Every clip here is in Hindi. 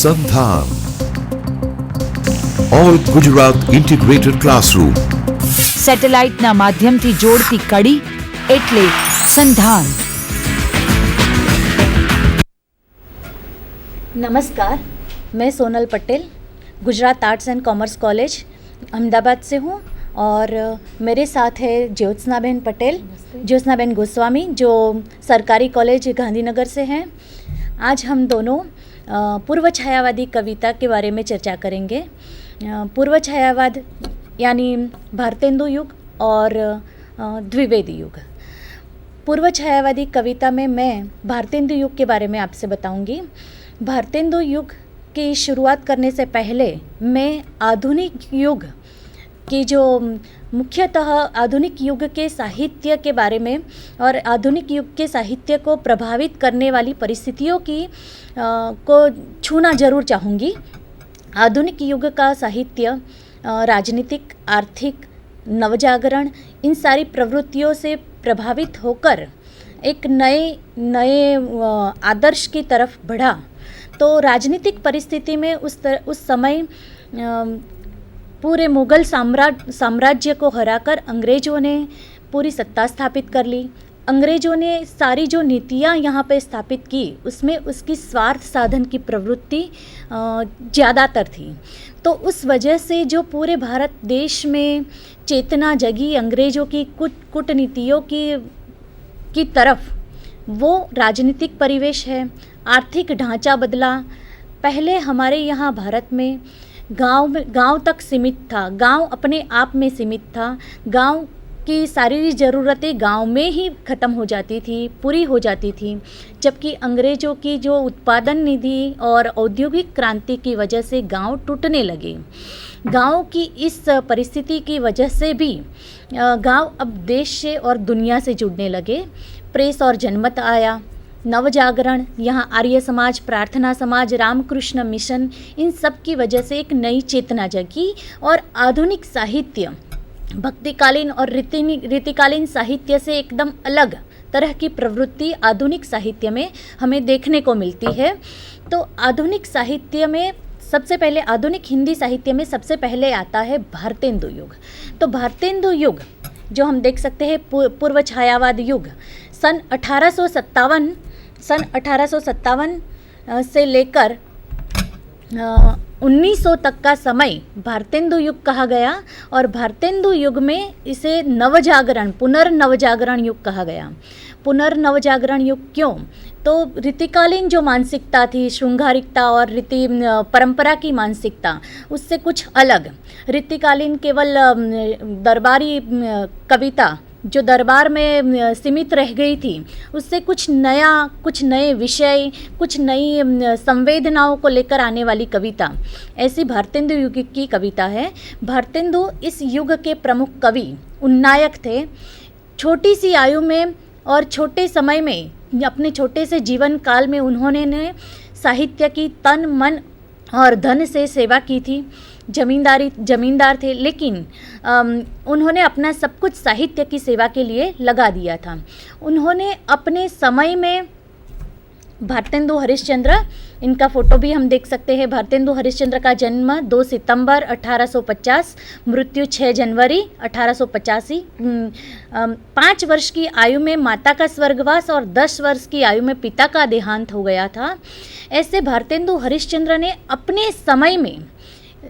સંધાન ઓલ ગુજરાત ઇન્ટિગ્રેટેડ ક્લાસરૂમ સેટેલાઇટના માધ્યમથી જોડતી કડી એટલે સંધાન। नमस्कार, मैं Sonal Patel Gujarat arts and commerce college Ahmedabad से हूँ और मेरे साथ है ज्योत्सनाबेन पटेल, ज्योत्सनाबेन गोस्वामी जो सरकारी कॉलेज गांधीनगर से हैं। आज हम दोनों पूर्व छायावादी कविता के बारे में चर्चा करेंगे। पूर्व छायावाद यानी भारतेंदु युग और द्विवेदी युग। पूर्व छायावादी कविता में मैं भारतेंदु युग के बारे में आपसे बताऊंगी। भारतेंदु युग की शुरुआत करने से पहले मैं आधुनिक युग की जो मुख्यतः आधुनिक युग के साहित्य के बारे में और आधुनिक युग के साहित्य को प्रभावित करने वाली परिस्थितियों की को छूना ज़रूर चाहूँगी। आधुनिक युग का साहित्य राजनीतिक, आर्थिक, नवजागरण इन सारी प्रवृत्तियों से प्रभावित होकर एक नए आदर्श की तरफ बढ़ा। तो राजनीतिक परिस्थिति में उस समय पूरे मुग़ल साम्राज्य को हराकर अंग्रेज़ों ने पूरी सत्ता स्थापित कर ली। अंग्रेज़ों ने सारी जो नीतियाँ यहाँ पे स्थापित की उसमें उसकी स्वार्थ साधन की प्रवृत्ति ज़्यादातर थी। तो उस वजह से जो पूरे भारत देश में चेतना जगी अंग्रेज़ों की कूटनीतियों की तरफ, वो राजनीतिक परिवेश है। आर्थिक ढांचा बदला। पहले हमारे यहाँ भारत में गांव तक सीमित था, गांव अपने आप में सीमित था। गांव की सारी ज़रूरतें गांव में ही ख़त्म हो जाती थी, पूरी हो जाती थी। जबकि अंग्रेज़ों की जो उत्पादन निधि और औद्योगिक क्रांति की वजह से गांव टूटने लगे। गांव की इस परिस्थिति की वजह से भी गांव अब देश से और दुनिया से जुड़ने लगे। प्रेस और जनमत आया, नवजागरण, यहाँ आर्य समाज, प्रार्थना समाज, रामकृष्ण मिशन, इन सब की वजह से एक नई चेतना जगी और आधुनिक साहित्य भक्तिकालीन और रीतिकालीन साहित्य से एकदम अलग तरह की प्रवृत्ति आधुनिक साहित्य में हमें देखने को मिलती है। तो आधुनिक साहित्य में सबसे पहले, आधुनिक हिंदी साहित्य में सबसे पहले आता है भारतेंदु युग। तो भारतेंदु युग जो हम देख सकते हैं पूर्व छायावाद युग सन 1857 से लेकर 1900 तक का समय भारतेंदु युग कहा गया। और भारतेंदु युग में इसे नवजागरण, पुनर्नवजागरण युग कहा गया। पुनर्नवजागरण युग क्यों? तो रीतिकालीन जो मानसिकता थी, शृंगारिकता और रीति परंपरा की मानसिकता, उससे कुछ अलग। रीतिकालीन केवल दरबारी कविता जो दरबार में सीमित रह गई थी, उससे कुछ नया, कुछ नए विषय, कुछ नई संवेदनाओं को लेकर आने वाली कविता, ऐसी भारतेंदु युग की कविता है। भारतेंदु इस युग के प्रमुख कवि, उन्नायक थे। छोटी सी आयु में और छोटे समय में, अपने छोटे से जीवन काल में उन्होंने साहित्य की तन मन और धन से सेवा की थी। जमींदार थे, लेकिन उन्होंने अपना सब कुछ साहित्य की सेवा के लिए लगा दिया था। उन्होंने अपने समय में भारतेंदु हरिश्चंद्र, इनका फ़ोटो भी हम देख सकते हैं। भारतेंदु हरिश्चंद्र का जन्म 2 सितंबर 1850, मृत्यु 6 जनवरी 1885। 5 वर्ष की आयु में माता का स्वर्गवास और 10 वर्ष की आयु में पिता का देहांत हो गया था। ऐसे भारतेंदु हरिश्चंद्र ने अपने समय में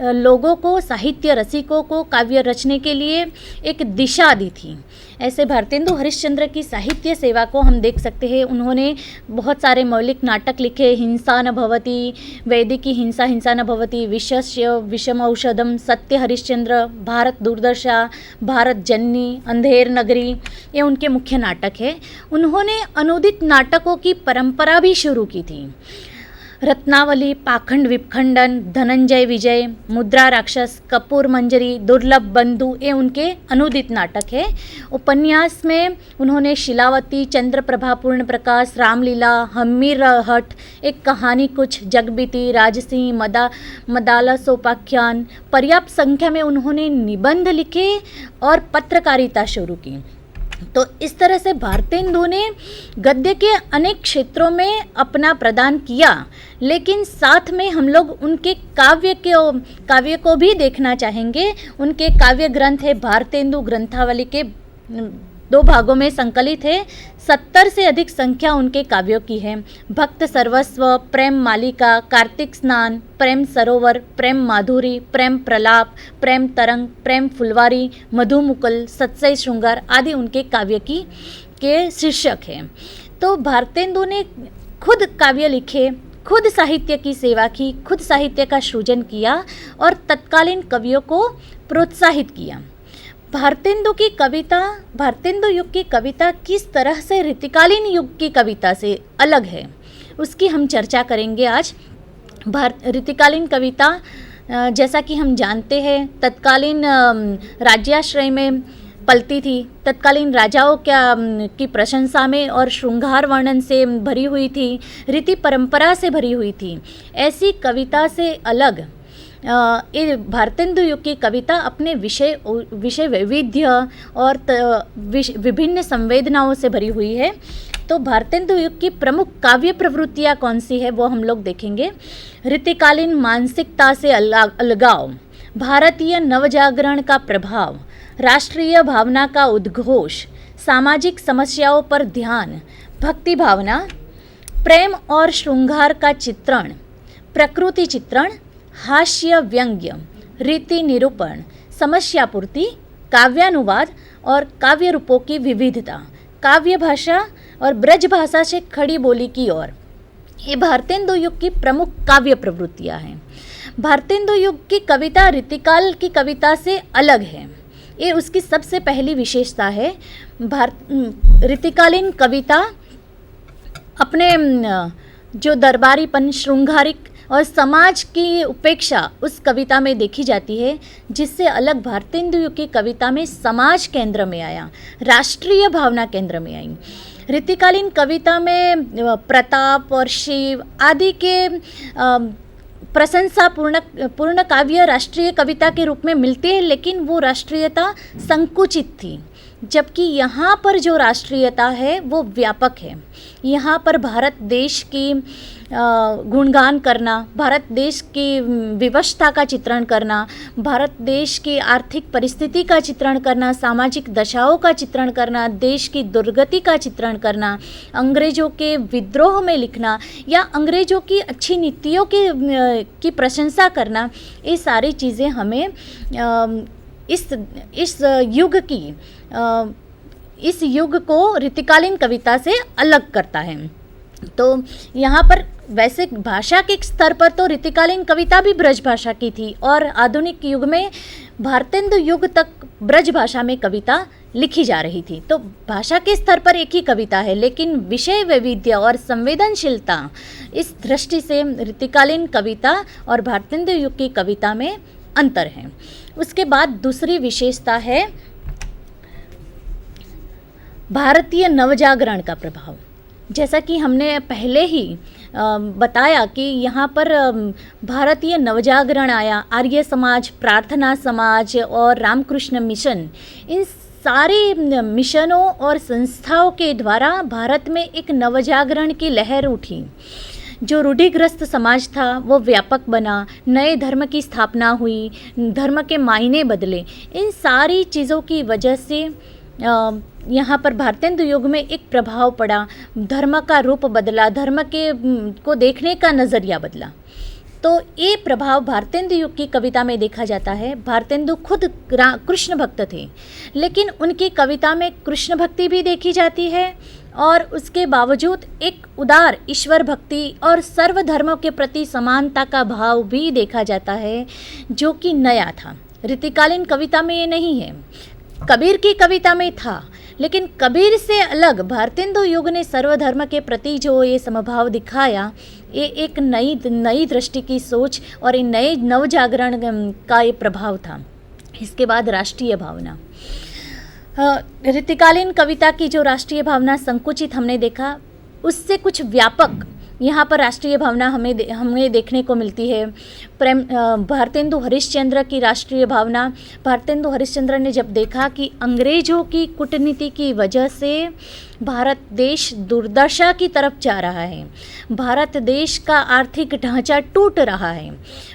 लोगों को, साहित्य रसिकों को काव्य रचने के लिए एक दिशा दी थी। ऐसे भारतेंदु हरिश्चंद्र की साहित्य सेवा को हम देख सकते हैं। उन्होंने बहुत सारे मौलिक नाटक लिखे। हिंसा न भवति, वैदिकी हिंसा, हिंसा न भवति, विषस्य विषम औषधम, सत्य हरिश्चंद्र, भारत दुर्दशा, भारत जननी, अंधेर नगरी, ये उनके मुख्य नाटक है। उन्होंने अनुदित नाटकों की परंपरा भी शुरू की थी। रत्नावली, पाखंड विखंडन, धनंजय विजय, मुद्रा राक्षस, कपूर मंजरी, दुर्लभ बंधु, ये उनके अनुदित नाटक है। उपन्यास में उन्होंने शिलावती, चंद्र प्रभा, पूर्ण प्रकाश, रामलीला, हम्मीर हट, एक कहानी कुछ, जगबीती, राजसी, मदालसोपाख्यान, पर्याप्त संख्या में उन्होंने निबंध लिखे और पत्रकारिता शुरू की। तो इस तरह से भारतेंदु ने गद्य के अनेक क्षेत्रों में अपना प्रदान किया, लेकिन साथ में हम लोग उनके काव्य को भी देखना चाहेंगे। उनके काव्य ग्रंथ है भारतेंदु ग्रंथावली के 2 भागों में संकलित है। 70 से अधिक संख्या उनके काव्यों की है। भक्त सर्वस्व, प्रेम मालिका, कार्तिक स्नान, प्रेम सरोवर, प्रेम माधुरी, प्रेम प्रलाप, प्रेम तरंग, प्रेम फुलवारी, मधुमुकुल, सत्सई श्रृंगार आदि उनके काव्य के शीर्षक हैं। तो भारतेंदु ने खुद काव्य लिखे, खुद साहित्य की सेवा की, खुद साहित्य का सृजन किया और तत्कालीन कवियों को प्रोत्साहित किया। भारतेंदु युग की कविता किस तरह से ऋतुकालीन युग की कविता से अलग है, उसकी हम चर्चा करेंगे आज। ऋतुकालीन कविता जैसा कि हम जानते हैं तत्कालीन राज्याश्रय में पलती थी, तत्कालीन राजाओं की प्रशंसा में और श्रृंगार वर्णन से भरी हुई थी, रीति परंपरा से भरी हुई थी। ऐसी कविता से अलग ये भारतेंदु युग की कविता अपने विषय वैविध्य और विभिन्न संवेदनाओं से भरी हुई है। तो भारतेंदु युग की प्रमुख काव्य प्रवृत्तियाँ कौन सी है वो हम लोग देखेंगे। ऋतुकालीन मानसिकता से अलगाव, भारतीय नवजागरण का प्रभाव, राष्ट्रीय भावना का उद्घोष, सामाजिक समस्याओं पर ध्यान, भक्ति भावना, प्रेम और श्रृंगार का चित्रण, प्रकृति चित्रण, हास्य व्यंग्य, रीति निरूपण, समस्या पूर्ति, काव्यानुवाद और काव्य रूपों की विविधता, काव्य भाषा और ब्रज भाषा से खड़ी बोली की ओर, ये भारतेंदु युग की प्रमुख काव्य प्रवृत्तियाँ हैं। भारतेंदु युग की कविता ऋतुकाल की कविता से अलग है, ये उसकी सबसे पहली विशेषता है। ऋतुकालीन कविता अपने जो दरबारीपन, श्रृंगारिक और समाज की उपेक्षा उस कविता में देखी जाती है, जिससे अलग भारतेंदु युग की कविता में समाज केंद्र में आया, राष्ट्रीय भावना केंद्र में आई। ऋतुकालीन कविता में प्रताप और शिव आदि के प्रशंसा पूर्ण काव्य राष्ट्रीय कविता के रूप में मिलते हैं, लेकिन वो राष्ट्रीयता संकुचित थी, जबकि यहाँ पर जो राष्ट्रीयता है वो व्यापक है। यहाँ पर भारत देश की गुणगान करना, भारत देश की विवशता का चित्रण करना, भारत देश की आर्थिक परिस्थिति का चित्रण करना, सामाजिक दशाओं का चित्रण करना, देश की दुर्गति का चित्रण करना, अंग्रेज़ों के विद्रोह में लिखना या अंग्रेज़ों की अच्छी नीतियों की प्रशंसा करना, ये सारी चीज़ें हमें इस युग को ऋतुकालीन कविता से अलग करता है। तो यहाँ पर वैसे भाषा के स्तर पर तो ऋतुकालीन कविता भी ब्रज भाषा की थी और आधुनिक युग में भारतेंदु युग तक ब्रज भाषा में कविता लिखी जा रही थी। तो भाषा के स्तर पर एक ही कविता है, लेकिन विषय वैविध्य और संवेदनशीलता, इस दृष्टि से ऋतुकालीन कविता और भारतेंदु युग की कविता में अंतर है। उसके बाद दूसरी विशेषता है भारतीय नवजागरण का प्रभाव। जैसा कि हमने पहले ही बताया कि यहाँ पर भारतीय नवजागरण आया, आर्य समाज, प्रार्थना समाज और रामकृष्ण मिशन, इन सारे मिशनों और संस्थाओं के द्वारा भारत में एक नवजागरण की लहर उठी। जो रूढ़िग्रस्त समाज था वो व्यापक बना, नए धर्म की स्थापना हुई, धर्म के मायने बदले। इन सारी चीज़ों की वजह से यहाँ पर भारतेंदु युग में एक प्रभाव पड़ा, धर्म का रूप बदला, धर्म को देखने का नज़रिया बदला। तो ये प्रभाव भारतेंदु युग की कविता में देखा जाता है। भारतेंदु खुद कृष्ण भक्त थे, लेकिन उनकी कविता में कृष्ण भक्ति भी देखी जाती है और उसके बावजूद एक उदार ईश्वर भक्ति और सर्वधर्मों के प्रति समानता का भाव भी देखा जाता है, जो कि नया था। ऋतुकालीन कविता में ये नहीं है। कबीर की कविता में था, लेकिन कबीर से अलग भारतेंदु युग ने सर्वधर्म के प्रति जो ये समभाव दिखाया, ये एक नई दृष्टि की सोच और एक नए नवजागरण का ये प्रभाव था। इसके बाद राष्ट्रीय भावना, ऋतुकालीन कविता की जो राष्ट्रीय भावना संकुचित हमने देखा, उससे कुछ व्यापक यहाँ पर राष्ट्रीय भावना हमें देखने को मिलती है। भारतेंदु हरिश्चंद्र की राष्ट्रीय भावना, भारतेंदु हरिश्चंद्र ने जब देखा कि अंग्रेज़ों की कूटनीति की वजह से भारत देश दुर्दशा की तरफ जा रहा है, भारत देश का आर्थिक ढांचा टूट रहा है,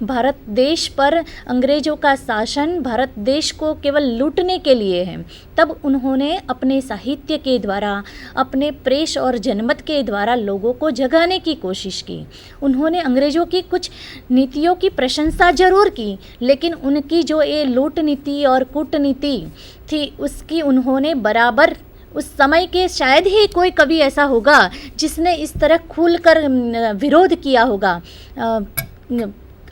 भारत देश पर अंग्रेज़ों का शासन भारत देश को केवल लूटने के लिए है, तब उन्होंने अपने साहित्य के द्वारा, अपने प्रेस और जनमत के द्वारा लोगों को जगाने की कोशिश की। उन्होंने अंग्रेज़ों की कुछ नीतियों की प्रशंसा जरूर की, लेकिन उनकी जो ये लूट नीति और कूटनीति थी उसकी उन्होंने बराबर, उस समय के शायद ही कोई कवि ऐसा होगा जिसने इस तरह खुलकर विरोध किया होगा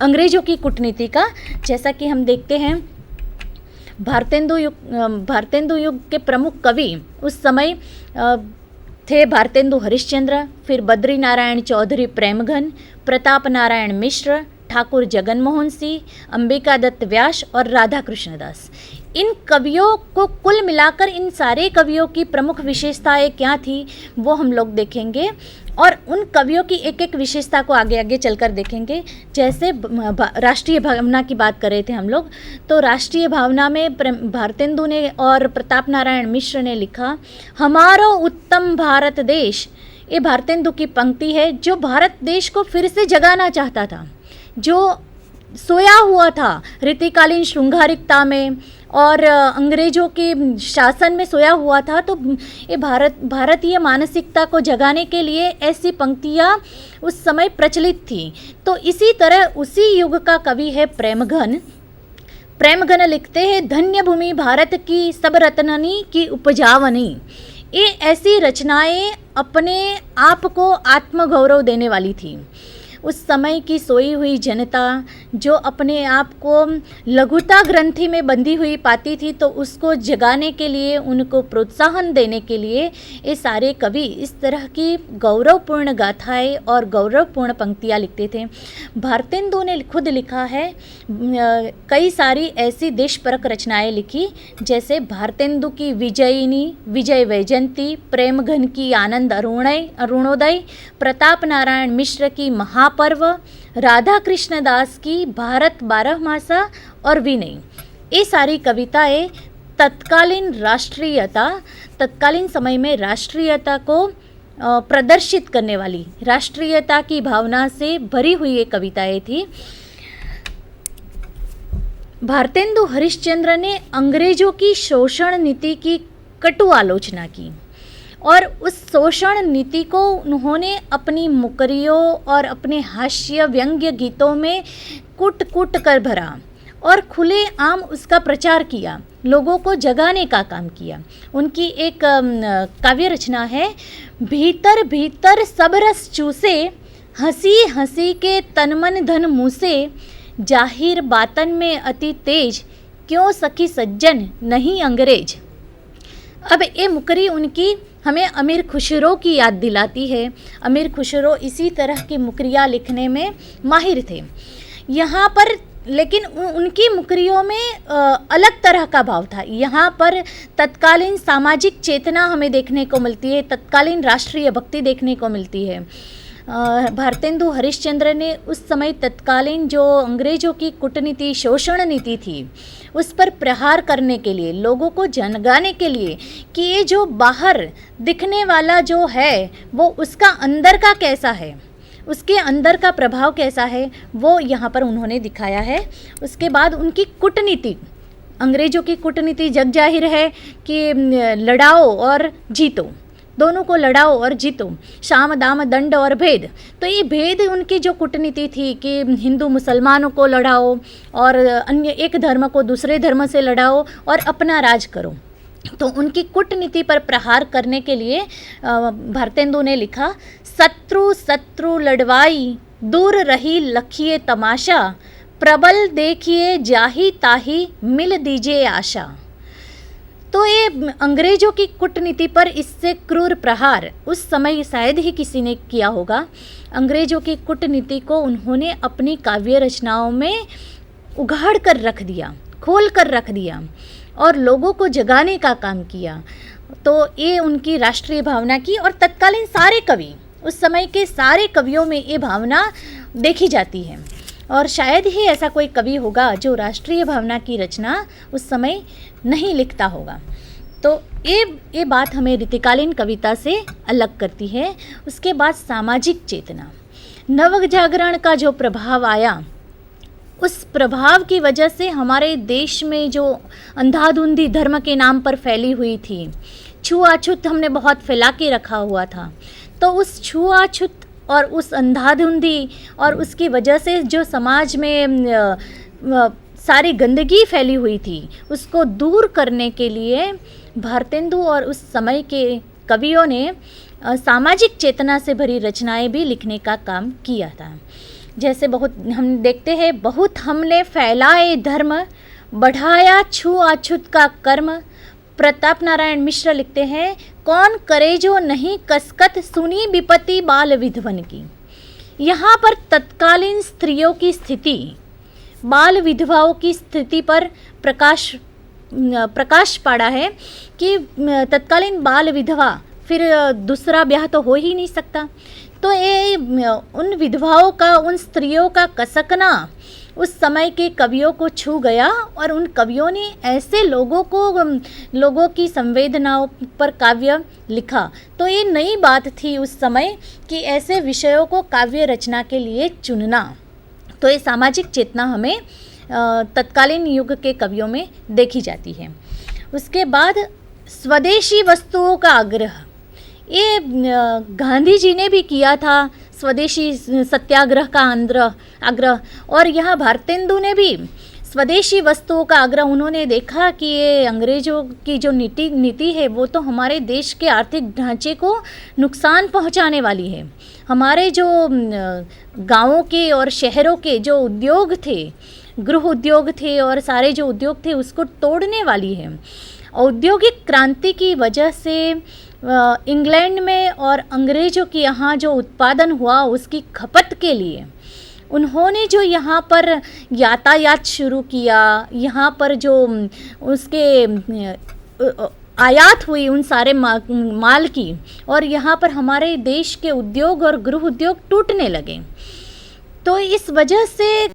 अंग्रेज़ों की कूटनीति का। जैसा कि हम देखते हैं भारतेंदु युग के प्रमुख कवि उस समय थे भारतेंदु हरिश्चंद्र, फिर बद्री नारायण चौधरी प्रेमघन, प्रताप नारायण मिश्र, ठाकुर जगन मोहन सिंह, अंबिका दत्त व्यास और राधा कृष्णदास। इन कवियों को कुल मिलाकर इन सारे कवियों की प्रमुख विशेषताएं क्या थी वो हम लोग देखेंगे, और उन कवियों की एक एक विशेषता को आगे आगे चलकर देखेंगे। जैसे राष्ट्रीय भावना की बात कर रहे थे हम लोग, तो राष्ट्रीय भावना में भारतेंदु ने और प्रताप नारायण मिश्र ने लिखा, हमारो उत्तम भारत देश। ये भारतेंदु की पंक्ति है जो भारत देश को फिर से जगाना चाहता था, जो सोया हुआ था रीतिकालीन श्रृंगारिकता में और अंग्रेज़ों के शासन में सोया हुआ था। तो ये भारतीय मानसिकता को जगाने के लिए ऐसी पंक्तियाँ उस समय प्रचलित थी। तो इसी तरह उसी युग का कवि है प्रेमघन। प्रेमघन लिखते हैं, धन्य भूमि भारत की सब रत्ननी की उपजावनी। ये ऐसी रचनाएं अपने आप को आत्मगौरव देने वाली थी। उस समय की सोई हुई जनता जो अपने आप को लघुता ग्रंथि में बंधी हुई पाती थी, तो उसको जगाने के लिए, उनको प्रोत्साहन देने के लिए ये सारे कवि इस तरह की गौरवपूर्ण गाथाएं और गौरवपूर्ण पंक्तियाँ लिखते थे। भारतेंदु ने खुद लिखा है, कई सारी ऐसी देशपरक रचनाएं लिखी, जैसे भारतेंदु की विजयिनी, विजय वैजयंती, प्रेमघन की आनंद अरुणोदय, प्रताप नारायण मिश्र की महापर्व, राधा कृष्णदास की भारत बारहमासा और विनय। ये सारी कविताएं तत्कालीन समय में राष्ट्रीयता को प्रदर्शित करने वाली, राष्ट्रीयता की भावना से भरी हुई ये कविताएं थी। भारतेंदु हरिश्चंद्र ने अंग्रेजों की शोषण नीति की कटु आलोचना की, और उस शोषण नीति को उन्होंने अपनी मुकरियों और अपने हास्य व्यंग्य गीतों में कूट कूट कर भरा और खुले आम उसका प्रचार किया, लोगों को जगाने का काम किया। उनकी एक काव्य रचना है, भीतर भीतर सब रस चूसे, हंसी हंसी के तन मन धन मूसे, जाहिर बातन में अति तेज, क्यों सखी सज्जन नहीं अंग्रेज। अब ये मुकरी उनकी हमें अमीर खुसरो की याद दिलाती है। अमीर खुसरो इसी तरह की मुकरियाँ लिखने में माहिर थे। यहाँ पर लेकिन उनकी मुकरियों में अलग तरह का भाव था। यहाँ पर तत्कालीन सामाजिक चेतना हमें देखने को मिलती है, तत्कालीन राष्ट्रीय भक्ति देखने को मिलती है। भारतेंदु हरिश्चंद्र ने उस समय तत्कालीन जो अंग्रेज़ों की कूटनीति, शोषण नीति थी, उस पर प्रहार करने के लिए, लोगों को जगाने के लिए कि ये जो बाहर दिखने वाला जो है वो उसका अंदर का कैसा है, उसके अंदर का प्रभाव कैसा है, वो यहाँ पर उन्होंने दिखाया है। उसके बाद उनकी कूटनीति, अंग्रेज़ों की कूटनीति जग जाहिर है कि लड़ाओ और जीतो, दोनों को लड़ाओ और जीतो, शाम दाम दंड और भेद। तो ये भेद उनकी जो कूटनीति थी कि हिंदू मुसलमानों को लड़ाओ और अन्य एक धर्म को दूसरे धर्म से लड़ाओ और अपना राज करो। तो उनकी कूटनीति पर प्रहार करने के लिए भारतेंदु ने लिखा, शत्रु शत्रु लड़वाई, दूर रही लखिए तमाशा, प्रबल देखिए जाही ताही, मिल दीजिए आशा। तो ये अंग्रेज़ों की कूटनीति पर इससे क्रूर प्रहार उस समय शायद ही किसी ने किया होगा। अंग्रेज़ों की कूटनीति को उन्होंने अपनी काव्य रचनाओं में उघाड़ कर रख दिया, खोल कर रख दिया और लोगों को जगाने का काम किया। तो ये उनकी राष्ट्रीय भावना की। और तत्कालीन सारे कवि उस समय के सारे कवियों में ये भावना देखी जाती है और शायद ही ऐसा कोई कवि होगा जो राष्ट्रीय भावना की रचना उस समय नहीं लिखता होगा। तो ये बात हमें ऋतुकालीन कविता से अलग करती है। उसके बाद सामाजिक चेतना, नवजागरण का जो प्रभाव आया, उस प्रभाव की वजह से हमारे देश में जो अंधाधुंधी धर्म के नाम पर फैली हुई थी, छुआछूत हमने बहुत फैला के रखा हुआ था, तो उस छुआछूत और उस अंधाधुंधी और उसकी वजह से जो समाज में सारी गंदगी फैली हुई थी, उसको दूर करने के लिए भारतेंदु और उस समय के कवियों ने सामाजिक चेतना से भरी रचनाएं भी लिखने का काम किया था। जैसे बहुत हम देखते हैं, बहुत हमने फैलाए धर्म, बढ़ाया छुआछूत का कर्म। प्रताप नारायण मिश्र लिखते हैं, कौन करे जो नहीं कसकत, सुनी विपत्ति बाल विधवन की। यहाँ पर तत्कालीन स्त्रियों की स्थिति, बाल विधवाओं की स्थिति पर प्रकाश पड़ा है कि तत्कालीन बाल विधवा, फिर दूसरा ब्याह तो हो ही नहीं सकता। तो ये उन विधवाओं का, उन स्त्रियों का कसकना उस समय के कवियों को छू गया और उन कवियों ने ऐसे लोगों की संवेदनाओं पर काव्य लिखा। तो ये नई बात थी उस समय कि ऐसे विषयों को काव्य रचना के लिए चुनना। तो ये सामाजिक चेतना हमें तत्कालीन युग के कवियों में देखी जाती है। उसके बाद स्वदेशी वस्तुओं का आग्रह, ये गांधी जी ने भी किया था, स्वदेशी सत्याग्रह का आग्रह, और यहाँ भारतेंदु ने भी स्वदेशी वस्तुओं का आग्रह। उन्होंने देखा कि ये अंग्रेजों की जो नीति है वो तो हमारे देश के आर्थिक ढांचे को नुकसान पहुंचाने वाली है। हमारे जो गांवों के और शहरों के जो उद्योग थे, गृह उद्योग थे और सारे जो उद्योग थे, उसको तोड़ने वाली है। औद्योगिक क्रांति की वजह से इंग्लैंड में और अंग्रेज़ों के यहाँ जो उत्पादन हुआ, उसकी खपत के लिए उन्होंने जो यहाँ पर यातायात शुरू किया, यहाँ पर जो उसके आयात हुई उन सारे माल की, और यहाँ पर हमारे देश के उद्योग और गृह उद्योग टूटने लगे। तो इस वजह से